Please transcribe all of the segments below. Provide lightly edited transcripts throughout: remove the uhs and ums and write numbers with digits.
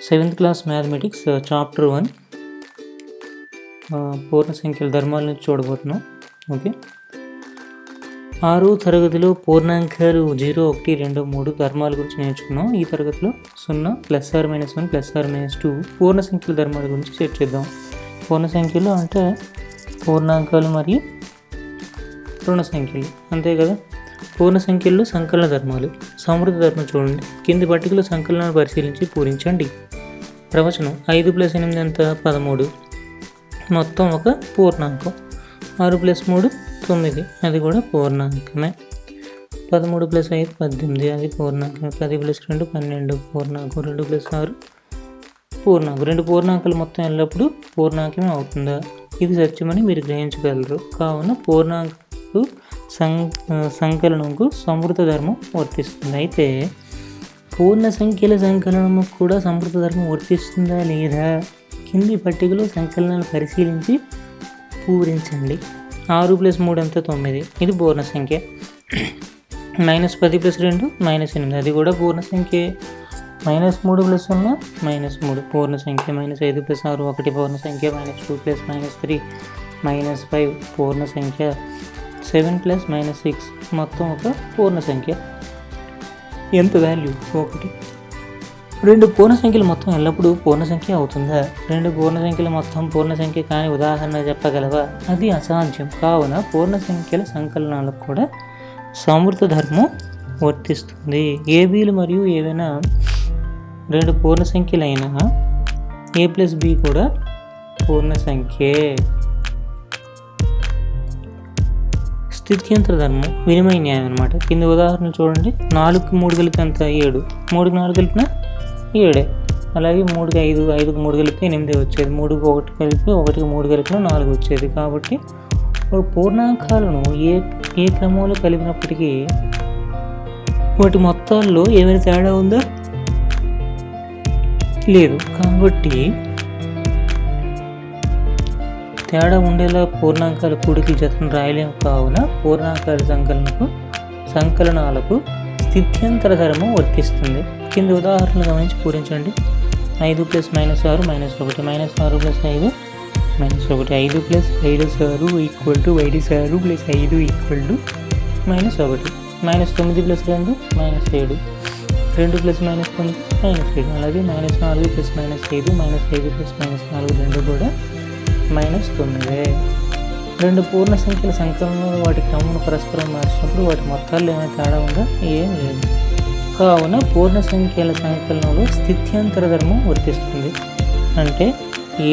Seventh class mathematics chapter 1 పూర్ణ సంఖ్యల ధర్మాల నుంచి చూడబోతున్నాం. ఓకే, 6వ తరగతిలో పూర్ణాంకాలు 0, 1, 2, 3 ధర్మాల గురించి నేర్చుకున్నాం. ఈ తరగతిలో 0 +or-1 +or-2 పూర్ణ సంఖ్యల ధర్మాల గురించి చర్చిద్దాం. పూర్ణ సంఖ్యలు అంటే పూర్ణాంకాలు మరియు రుణ సంఖ్యలు, అంతే కదా. పూర్ణ సంఖ్యల్లో సంకలన ధర్మాలు. సమృద్ధ ధర్మం చూడండి. కింది పట్టికలో సంకలనాన్ని పరిశీలించి పూరించండి. ప్రవచనం 5 + 8 ఎంత? 13. మొత్తం ఒక పూర్ణాంకం. 6 + 3 9, అది కూడా పూర్ణాంకమే. 13 + 5 18, అది పూర్ణాంకమే. 10 + 2 12 పూర్ణాంకం. 2 + 6 పూర్ణాంకం. 2 పూర్ణాంకాలు మొత్తం ఎల్లప్పుడూ పూర్ణాంకమే అవుతుందా? ఇది సత్యమని మీరు గ్రహించగలరు. కావున పూర్ణాంకు సంకలనంకు సమృద్ధ ధర్మం వర్తిస్తుంది. అయితే పూర్ణ సంఖ్యల సంకలనము కూడా సమృద్ధ ధర్మం వర్తిస్తుందా లేదా? కింది పట్టికలో సంకలనాలు పరిశీలించి పూరించండి. 6 + 3 ఎంత? 9, ఇది పూర్ణ సంఖ్య. -10 + 2 -8, అది కూడా పూర్ణ సంఖ్య. -3 + 0 -3 పూర్ణ సంఖ్య. -5 + 6 1 పూర్ణ సంఖ్య. -2 + -3 -5 పూర్ణ సంఖ్య. 7 + -6 మొత్తం ఒక పూర్ణ సంఖ్య. ఎంత వాల్యూ? 1. 2 పూర్ణ సంఖ్యలు మొత్తం ఎల్లప్పుడూ పూర్ణ సంఖ్య అవుతుందా? 2 పూర్ణ సంఖ్యలు మొత్తం పూర్ణ సంఖ్య కాని ఉదాహరణ చెప్పగలవా? అది అసాధ్యం. కావున పూర్ణ సంఖ్యల సంకలనాలకు కూడా సమృద్ధ ధర్మం వర్తిస్తుంది. ఏబీలు మరియు ఏవైనా 2 పూర్ణ సంఖ్యలైన a + b కూడా పూర్ణ సంఖ్యే. స్థిత్యంతర ధర్మం వినిమయ న్యాయం అనమాట. కింద ఉదాహరణ చూడండి. 4కి 3 కలిపితే ఎంత? 7. 3కి 4 కలిపినా 7. అలాగే 3కి 5, 5కి 3 కలిపితే 8 వచ్చేది. 3కి 1 కలిపి 1కి 3 కలిపినా 4 వచ్చేది. కాబట్టి పూర్ణాంకాలను ఏ క్రమంలో కలిపినప్పటికీ వాటి మొత్తాల్లో ఏమైనా తేడా ఉందా? లేదు. కాబట్టి తేడా ఉండేలా పూర్ణాంకాల కూడికి జతను రాయలేము. కావున పూర్ణాంకాల సంకలనాలకు స్థిత్యంతర ధర్మం వర్తిస్తుంది. కింద ఉదాహరణలు గమనించి పూరించండి. 5 + -6 -1 -6 + 5 -1 5 + 5 6 = 5 6 + 5 = -1. -9 + 2 -7. 2 + -9 -7. అలాగే -4 + -5 -5 + -4 రెండు కూడా -9. 2 పూర్ణ సంఖ్యల సంకలనంలో వాటి క్రమం పరస్పరం మార్చినప్పుడు వాటి మొత్తాల్లో ఏమైనా తేడా ఉందా? ఏం లేదు. కావున పూర్ణ సంఖ్యల సంకలనంలో స్థిత్యంతర ధర్మం వర్తిస్తుంది. అంటే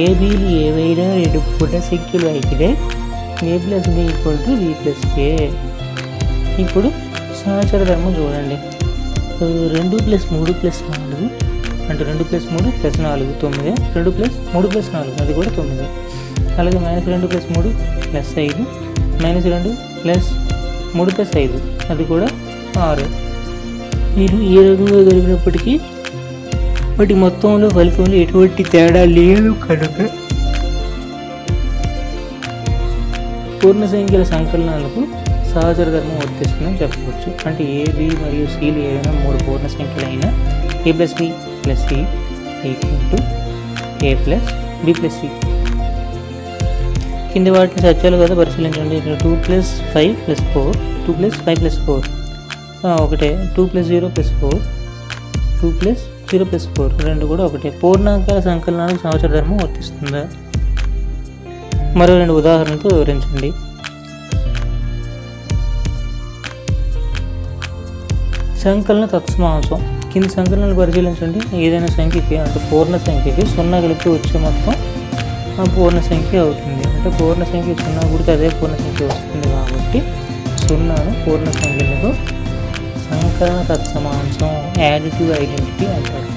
ఏబీలు ఏవైనా 2 పూర్ణ సంఖ్యలు అయితే a + b = b + a. ఇప్పుడు సహచర ధర్మం చూడండి. 2 + 3 + 4 అంటే 2 + 3 + 4 9. 2 + 3 + 4 అది కూడా 9. అలాగే -2 + 3 + 5 -2 + 3 + 5 అది కూడా 6. మీరు ఏ రకంగా కలిపినప్పటికీ వాటి మొత్తంలో ఫలితంలో ఎటువంటి తేడా లేదు కనుక పూర్ణ సంఖ్యల సంకలనాలకు సహచర ధర్మం వర్తిస్తుందని చెప్పవచ్చు. అంటే ఏ, బి మరియు సిలు ఏదైనా 3 పూర్ణ సంఖ్యలైన a + b + c = a + b + c. కింది వాటిని సత్యాలు కదా పరిశీలించండి. 2 + 5 + 4 2 + 5 + 4 ఒకటే. 2 + 0 + 4 2 + 0 + 4 రెండు కూడా ఒకటే. పూర్ణాంకాల సంకలనాలకు సహచర ధర్మం వర్తిస్తుందా? మరో 2 ఉదాహరణలతో వివరించండి. సంకలన తత్సమాంశం. కింది సంకలనాలు పరిశీలించండి. ఏదైనా సంఖ్యకి అంటే పూర్ణ సంఖ్యకి 0 కలిపి వచ్చే మొత్తం ఆ పూర్ణ సంఖ్య అవుతుంది. అంటే పూర్ణ సంఖ్య 0 గుడికి అదే పూర్ణ సంఖ్య వస్తుంది. కాబట్టి 0ను పూర్ణ సంఖ్యలకు సంకలన తత్సమాంశం యాడిటివ్ ఐడెంటిటీ అంటారు.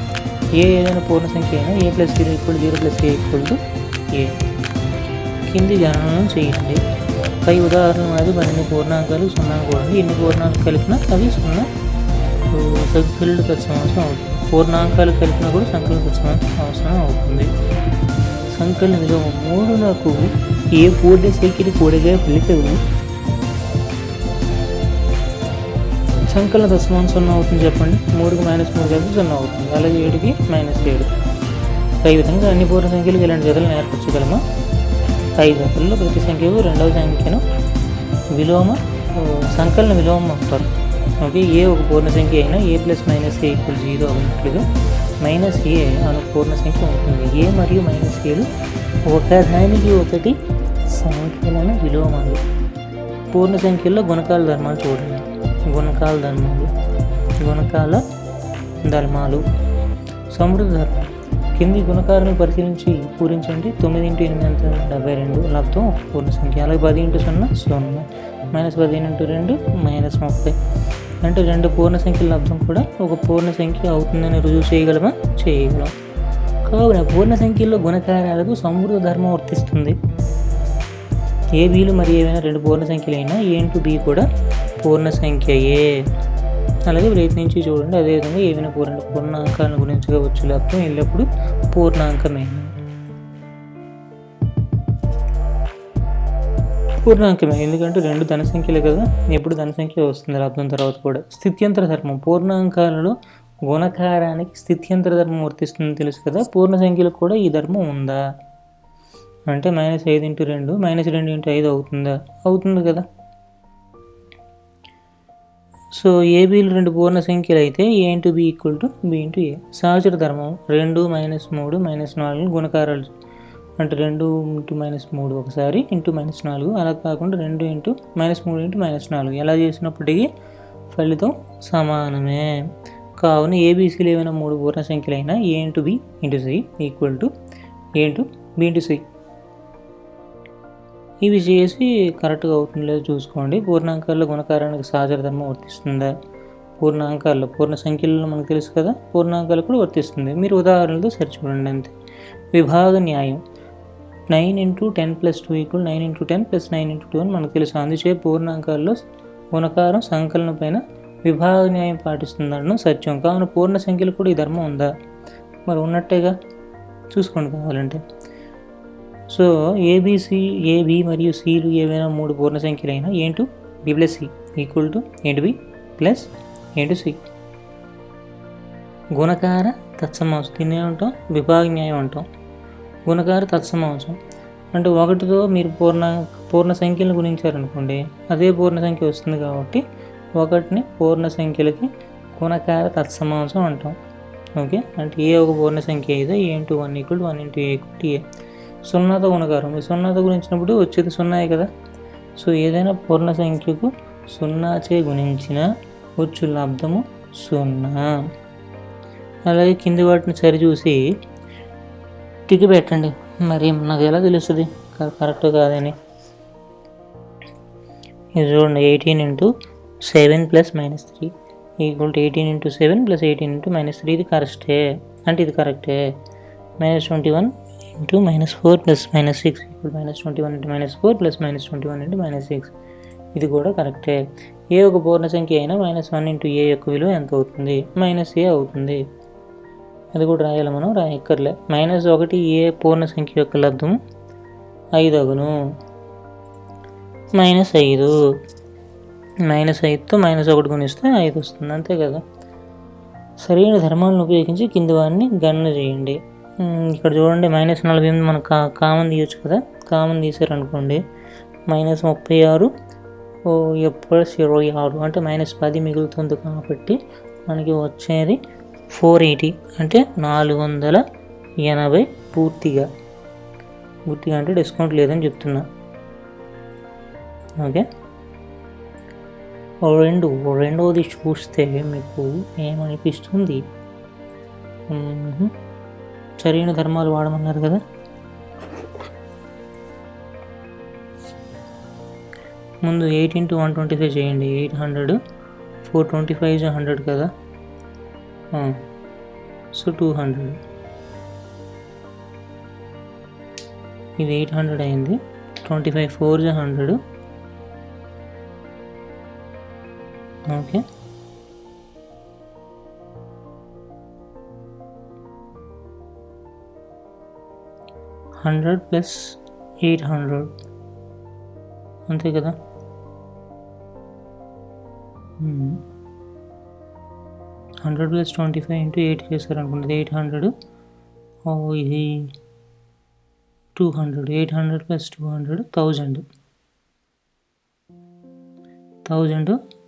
ఏదైనా పూర్ణ సంఖ్య అయినా a + 0 = 0 + a = a. కింది గణనను చేయండి. పై ఉదాహరణ అనేది 12 పూర్ణాంకాలు 0 కూడండి. ఎన్ని పూర్ణాంకాలు కలిపినా అవి 0 సంకలన తత్సమాంశం అవుతుంది. పూర్ణాంకాలు కలిపినా కూడా సంకలన తత్సమాంశం అవుతుంది. సంకలన విలువ 3నకు ఏ పూర్ణ సంఖ్యని కూడగా ఫలితము సంకలన తత్సమాంశం 0 అవుతుంది చెప్పండి. 3కి -3 కలిపి 0 అవుతుంది. అలాగే 7కి -7 ఈ విధంగా అన్ని పూర్ణ సంఖ్యలకు ఇలాంటి జతలను ఏర్పరచగలమా? 5 జతల్లో ప్రతి సంఖ్యకు రెండవ సంఖ్యను విలోమ సంకలన విలోమం అంటారు. ఓకే, ఏ ఒక పూర్ణ సంఖ్య అయినా ఏ ప్లస్ మైనస్ ఏ ఈక్వల్ 0 అన్నట్లుగా మైనస్ ఏ అను పూర్ణ సంఖ్య ఉంటుంది. ఏ మరియు మైనస్ ఏలు ఒకదానికి ఒకటి సంఖ్యలను విలోమాలు. పూర్ణ సంఖ్యల్లో గుణకాల ధర్మాలు చూడండి. గుణకాల ధర్మాలు సమృద్ధ ధర్మం. కింది గుణకాలను పరిశీలించి పూరించండి. 9 × 8 ఎంత? 72 లబ్ధం ఒక పూర్ణ సంఖ్య. అలాగే 10 × 0 0, -15 × 2 -30. అంటే రెండు పూర్ణ సంఖ్యల లబ్ధం కూడా ఒక పూర్ణ సంఖ్య అవుతుందని రుజువు చేయగలమా? చేయగలం. కావున పూర్ణ సంఖ్యల్లో గుణకారాలకు సమృద్ధ ధర్మం వర్తిస్తుంది. ఏ బీలు మరి ఏవైనా రెండు పూర్ణ సంఖ్యలైనా ఏ ఇంటూ బి కూడా పూర్ణ సంఖ్యయే. అలాగే ప్రయత్నించి చూడండి. అదేవిధంగా ఏమైనా పూర్ణాంకాలను గుణించవచ్చు లబ్ధం ఎల్లప్పుడూ పూర్ణాంకమే. ఎందుకంటే రెండు ధన సంఖ్యలే కదా, ఎప్పుడు ధన సంఖ్య వస్తుంది లబ్ధం తర్వాత కూడా. స్థిత్యంతర ధర్మం. పూర్ణాంకాలలో గుణకారానికి స్థిత్యంతర ధర్మం వర్తిస్తుందని తెలుసు కదా. పూర్ణ సంఖ్యలకు కూడా ఈ ధర్మం ఉందా అంటే -5 × 2 -2 × 5 అవుతుందా? అవుతుంది కదా. సో ఏబీలు రెండు పూర్ణ సంఖ్యలు అయితే A into B equal to B into A. సహచర ధర్మం. 2 -3 -4 గుణకారాలు అంటే 2 × -3 ఒకసారి -4 అలా కాకుండా 2 × -3 × -4 ఎలా చేసినప్పటికీ ఫలితం సమానమే. కావున ఏబీసీలు ఏమైనా మూడు పూర్ణ సంఖ్యలైనా A into B into C equal to A into B into C. ఇవి చేసి కరెక్ట్గా అవుతుందో లేదో చూసుకోండి. పూర్ణాంకాల్లో గుణకారానికి సహచర ధర్మం వర్తిస్తుందా? పూర్ణాంకాల్లో పూర్ణ సంఖ్యలలో మనకు తెలుసు కదా, పూర్ణాంకాలు కూడా వర్తిస్తుంది. మీరు ఉదాహరణలతో సరిచూడండి అంతే. విభాగ న్యాయం. 9 × 10 + 2 = 9 × 10 + 9 × 2 అని మనకు తెలుసు. అందుచే పూర్ణాంకాల్లో గుణకారం సంకలనం పైన విభాగ న్యాయం పాటిస్తుందనడం సత్యం. కావున పూర్ణ సంఖ్యలు కూడా ఈ ధర్మం ఉందా? మరి ఉన్నట్టేగా, చూసుకోండి కావాలంటే. సో ఏబి మరియు సిలు ఏవైనా మూడు పూర్ణ సంఖ్యలైనా A into B + C equal to A into B plus A into C. గుణకార తత్సమాంసం. దీన్ని ఏమంటాం? విభాగ న్యాయం అంటాం. గుణకార తత్సమాంసం అంటే ఒకటితో మీరు పూర్ణ సంఖ్యలను గుణించారనుకోండి, అదే పూర్ణ సంఖ్య వస్తుంది కాబట్టి ఒకటిని పూర్ణ సంఖ్యలకి గుణకార తత్సమాంసం అంటాం. ఓకే, అంటే ఏ ఒక పూర్ణ సంఖ్య అయితే ఏ ఇంటూ 1 = 1 × ఏ = ఏ. సున్నాతో గుణకారం. సున్నాతో గుణించినప్పుడు వచ్చేది సున్నాయే కదా. సో ఏదైనా పూర్ణ సంఖ్యకు సున్నాచే గుణించిన వచ్చు లబ్ధము 0. అలాగే కింది వాటిని సరిచూసి టిక్ పెట్టండి. మరి నాకు ఎలా తెలుస్తుంది కరెక్ట్ కాదని? ఇది చూడండి. 18 × 7 + -3 = 18 × 7 + 18 × -3. ఇది కరెక్టే అంటే ఇది కరెక్టే. -21 × -4 + -6 = -21 × -4 + -21 × -6. ఇది కూడా కరెక్టే. ఏ ఒక పూర్ణ సంఖ్య అయినా -1 × ఏ యొక్క విలువ ఎంత అవుతుంది? -a అవుతుంది. అది కూడా రాయాలి మనం, రాయక్కర్లే. -1 ఏ పూర్ణ సంఖ్య యొక్క లబ్ధము 5 అగును. -5 -5తో -1 గుణిస్తే 5 వస్తుంది, అంతే కదా. సరైన ధర్మాలను ఉపయోగించి కింది వారిని గణన చేయండి. ఇక్కడ చూడండి, -48 మనం కామన్ తీయచ్చు కదా. కామన్ తీసారనుకోండి, -36 +26 అంటే -10 మిగులుతుంది కాబట్టి మనకి వచ్చేది 480 అంటే 480 పూర్తిగా అంటే డిస్కౌంట్ లేదని చెప్తున్నా. ఓకే, రెండవది చూస్తే మీకు ఏమనిపిస్తుంది? సరైన ధర్మాలు వాడమన్నారు కదా. ముందు 8 × 125 చేయండి. 800 425 = 100 కదా. సో 200. ఇది 800 అయింది. 25 4 = 100. ఓకే, 100 + 800 అంతే కదా. 100 + 25 × 8 చేశారనుకుంటుంది 800. ఇది 200, 800 plus 200, 1000.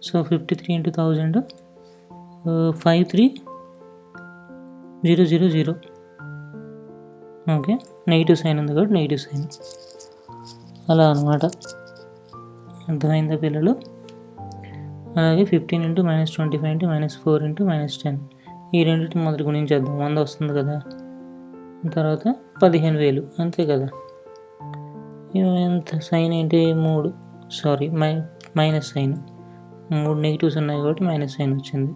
So 53 into 1000, 53000. Okay, negative sign ఉంది కాబట్టి నెగిటివ్ సైన్. అలా అనమాట. అర్థమైందా పిల్లలు? అలాగే 15 into -25 into -4 into -10, ఈ రెండింటిని మొదటి గుణించేద్దాం. 100 వస్తుంది కదా, తర్వాత 15,000 అంతే కదా. ఎంత సైన్ ఏంటి? 3 మైనస్ సైన్, 3 నెగిటివ్స్ ఉన్నాయి కాబట్టి మైనస్ సైన్ వచ్చింది.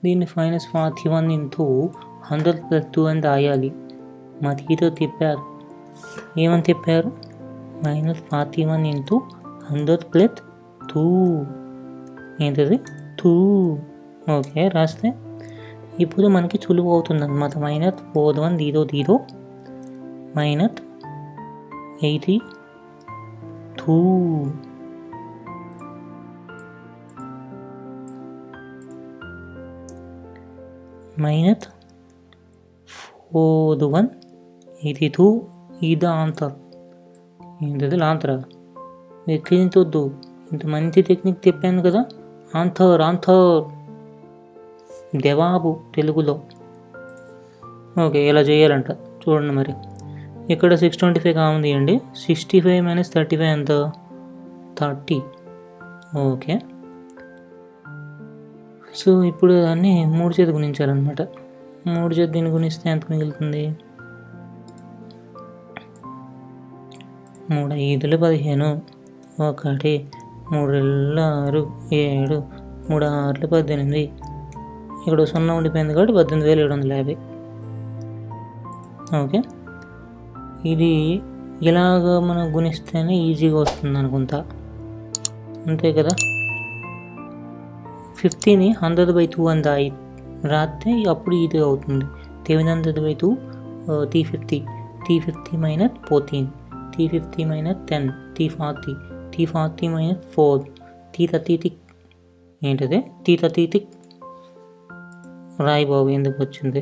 దీన్ని -41 into 100 plus 2 అని రాయాలి. మా తీతో తిప్పారు. ఏమని తిప్పారు? -41 into 100 plus 2. ఏంటది? 2. ఓకే, రాస్తే ఇప్పుడు మనకి సులువు అవుతుంది అన్నమాట. -41 0 0 -82 -4182. ఇది ఆన్సర్. ఏంటది? లాంతరా ఎక్కించొద్దు. ఇంత మంచి టెక్నిక్ చెప్పాను కదా. ఆన్సర్ జవాబు తెలుగులో. ఓకే, ఇలా చేయాలంట. చూడండి మరి. ఇక్కడ 625 కామన్ తీయండి. 65 - 35 ఎంత? 30. ఓకే, సో ఇప్పుడు దాన్ని 3 చేతి గుణించాలన్నమాట. 3 చేతి దీన్ని గుణిస్తే ఎంత మిగులుతుంది? 3 5 15, 1 3 6 7, 3 6 18. ఇక్కడ 0 ఉండిపోయింది కాబట్టి 18,750. ఓకే, ఇది ఇలాగ మనం గుణిస్తేనే ఈజీగా వస్తుంది అనుకుంటా, అంతే కదా. 50ని 100/2 అని రాస్తే అప్పుడు ఇది అవుతుంది. 700/2 T50 -14, T50 -10, T40 -4, T30. ఏంటది? T30 రాయి బాబు, ఎందుకు వచ్చింది?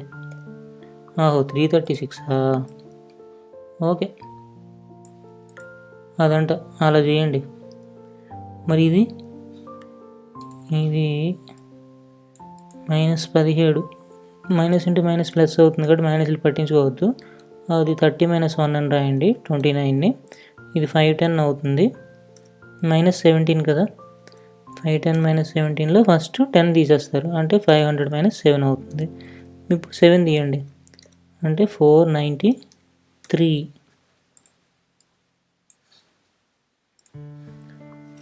336. ఓకే, అదంట. అలా చేయండి. మరి ఇది -17, మైనస్ ఇంటూ మైనస్ ప్లస్ అవుతుంది కాబట్టి మైనస్లు పట్టించుకోవద్దు. అది 30 - 1 అని రాయండి. 29ని ఇది 510 అవుతుంది. -17 కదా. 510 - 17లో ఫస్ట్ 10 తీసేస్తారు, అంటే 500 - 7 అవుతుంది. ఇప్పుడు 7 తీయండి, అంటే 493.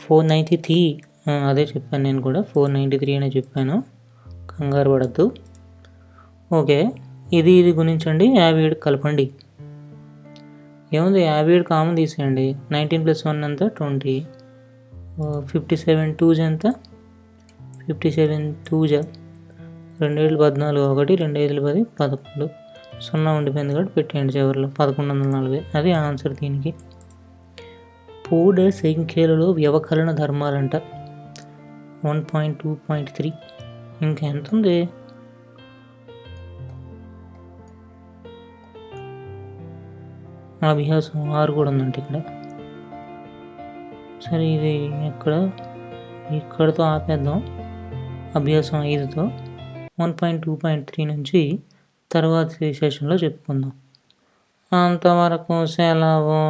493, అదే చెప్పాను నేను కూడా. 493 అనే చెప్పాను, కంగారు పడద్దు. ఓకే, ఇది గుణించండి. 57 కలపండి. ఏముంది? 57 కామన్ తీసేయండి. 19 + 1 ఎంత? 20. 57 2s ఎంత? 57 2s 2 7 14, 1 2 5 10, 11. 0 ఉండిపోయింది కాబట్టి పెట్టేయండి చివరిలో. 1140. అది ఆన్సర్ దీనికి. పూడ సంఖ్యలలో వ్యవకలన ధర్మాలంట. 1.2.3. ఇంకెంత ఉంది? అభ్యాసం 6 కూడా ఉందంట ఇక్కడ. సరే, ఇది ఇక్కడతో ఆపేద్దాం. అభ్యాసం 5తో 1.2.3 నుంచి తర్వాత సెషన్లో చెప్పుకుందాం. అంతవరకు సెలవు.